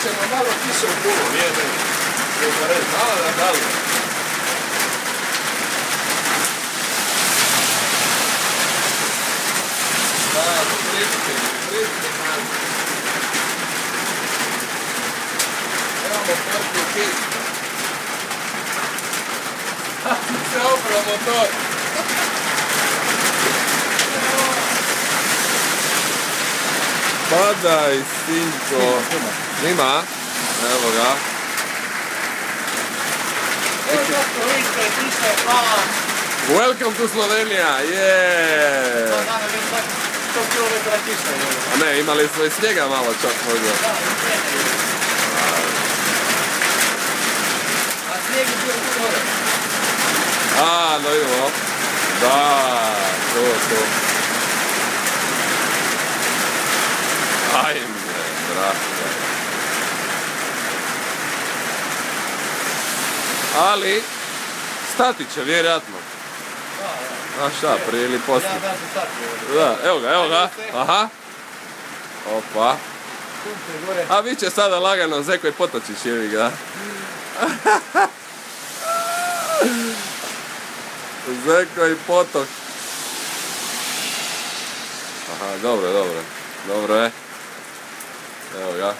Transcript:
ćemo malo kiše u kulu, nije meni. Malo da dali. Da, tu prijepite malo. Imamo porku u kišu. Se oprao motor. Padaj, sinko. Snima? Evo ga. Welcome to Slovenija, yeah! A ne, imali smo i snijega malo čak možda. A snijeg je bio tu gore. A, no idemo. Da, to. Ajme, brate. Ali, stati će, vjerojatno. A šta, prije ili poslije? Da, evo ga. Aha. Opa. A vi će sada lagano Zeko i Potočić, jevi ga. Zeko i Potok. Aha, dobro je. Evo ga.